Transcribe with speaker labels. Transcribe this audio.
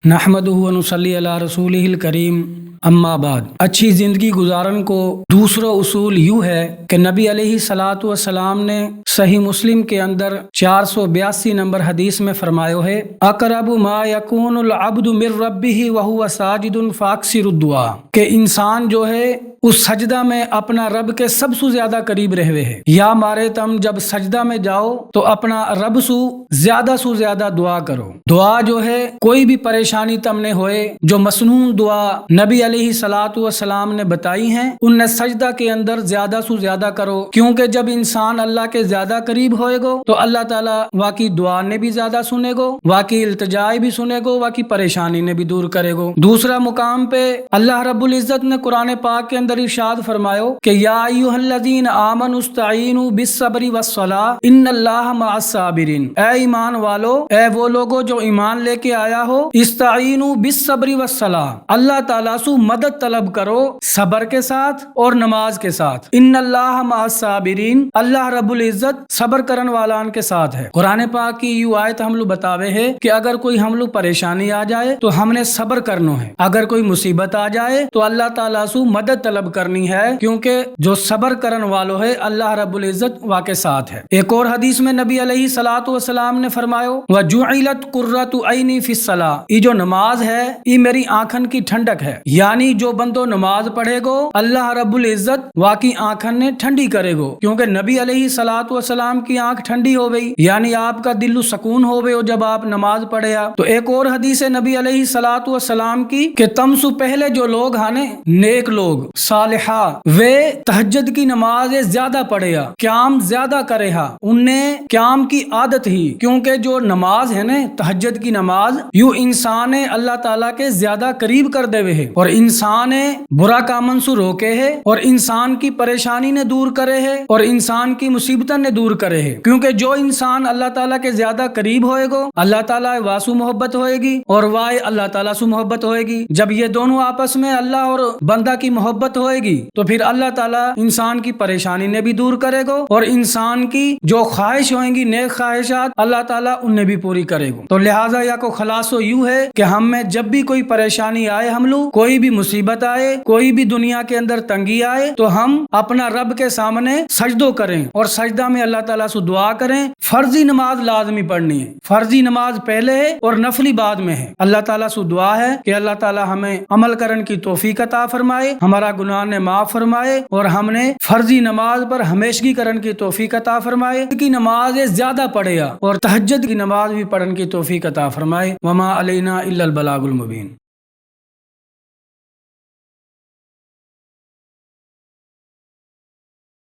Speaker 1: نحمدہ و نصلی علی رسولہ الکریم اما بعد۔ اچھی زندگی گزارن کو دوسرا اصول یوں ہے کہ نبی علیہ الصلاۃ والسلام نے صحیح مسلم کے اندر 482 نمبر حدیث میں فرمایا ہے، اقرب ما یکون العبد من ربہ وہو ساجد فاکثر الدعاء، کہ انسان جو ہے اس سجدہ میں اپنا رب کے سب سے زیادہ قریب رہوے ہے، یا مارے تم جب سجدہ میں جاؤ تو اپنا رب سے زیادہ دعا کرو۔ دعا جو ہے کوئی بھی پریشانی تم نے ہوئے، جو مسنون دعا نبی علیہ الصلاۃ والسلام نے بتائی ہیں، ان نے سجدہ کے اندر زیادہ سے زیادہ کرو، کیونکہ جب انسان اللہ کے زیادہ قریب ہوئے گو تو اللہ تعالیٰ واقعی دعا نے بھی زیادہ سنے گو، واقعی التجائے بھی سنے گو، واقعی پریشانی نے بھی دور کرے گو۔ دوسرا مقام پہ اللہ رب العزت نے قرآن پاک کے اندر ارشاد فرماؤ کہ یا ایھا الذین آمنوا استعینوا بالصبر والصلاۃ ان اللہ مع الصابرین، اے ایمان والو، اے وہ لوگو جو ایمان لے کے آیا ہو، استعینوا بالصبر والصلاۃ، اللہ تعالیٰ سے مدد طلب کرو صبر کے ساتھ اور نماز کے ساتھ، ان اللہ مع الصابرین، اللہ رب العزت صبر کرن والان کے ساتھ ہے۔ قرآن پاک کی یہ آیت ہم لوگ بتاوے ہے کہ اگر کوئی ہم لوگ پریشانی آ جائے تو ہم نے صبر کرنا ہے، اگر کوئی مصیبت آ جائے تو اللہ تعالیٰ سے مدد طلب کرنی ہے، کیونکہ جو صبر کرن والو ہے اللہ رب العزت واقع ساتھ ہے۔ ایک اور حدیث میں نبی علیہ الصلاۃ والسلام نے فرمایا وجعلت قرۃ عینی فی الصلاۃ، یہ جو نماز ہے یہ میری آنکھن کی ٹھنڈک ہے، یعنی جو بندو نماز پڑھے گو اللہ رب العزت واقعی آنکھن نے ٹھنڈی کرے گو، کیونکہ نبی علیہ الصلاۃ والسلام کی آنکھ ٹھنڈی ہو گئی، یعنی آپ کا دل سکون ہو گئے جب آپ نماز پڑھیا۔ تو ایک اور حدیث نبی علیہ الصلاۃ والسلام کی کہ تم سے پہلے جو لوگ ہانے نیک لوگ صالحہ وہ تہجد کی نماز زیادہ پڑھیا، قیام زیادہ کرے ہا، ان نے قیام کی عادت ہی، کیونکہ جو نماز ہے نا تہجد کی نماز یوں انسان اللہ تعالیٰ کے زیادہ قریب کر دے ہے، اور انسان برا کامن سے روکے ہے، اور انسان کی پریشانی نے دور کرے ہے، اور انسان کی مصیبتیں نے دور کرے ہے، کیونکہ جو انسان اللہ تعالیٰ کے زیادہ قریب ہوئے گو اللہ تعالیٰ واسو محبت ہوئے گی اور وائے اللہ تعالیٰ سے محبت ہوئے گی۔ جب یہ دونوں آپس میں اللہ اور بندہ کی محبت ہوئے گی تو پھر اللہ تعالیٰ انسان کی پریشانی نے بھی دور کرے گو، اور انسان کی جو خواہش ہوئیں گی نیک خواہشات اللہ تعالیٰ انہیں بھی پوری کرے گو۔ تو لہٰذا یا کو خلاصو یوں ہے کہ ہم میں جب بھی کوئی پریشانی آئے، ہم لوگ کوئی بھی مصیبت آئے، کوئی بھی دنیا کے اندر تنگی آئے، تو ہم اپنا رب کے سامنے سجدو کریں اور سجدہ میں اللہ تعالیٰ سے دعا کریں۔ فرضی نماز لازمی پڑھنی ہے، فرضی نماز پہلے ہے اور نفلی بعد میں ہے۔ اللہ تعالیٰ سے دعا ہے کہ اللہ تعالیٰ ہمیں عمل کرن کی توفیق عطا فرمائے، ہمارا گناہ نے معاف فرمائے، اور ہم نے فرضی نماز پر ہمیشگی کرن کی توفیق عطا فرمائے، کی نماز زیادہ پڑھے اور تہجد کی نماز بھی پڑھن کی توفیق عطا فرمائے۔ وما علینا الا البلاغ المبین۔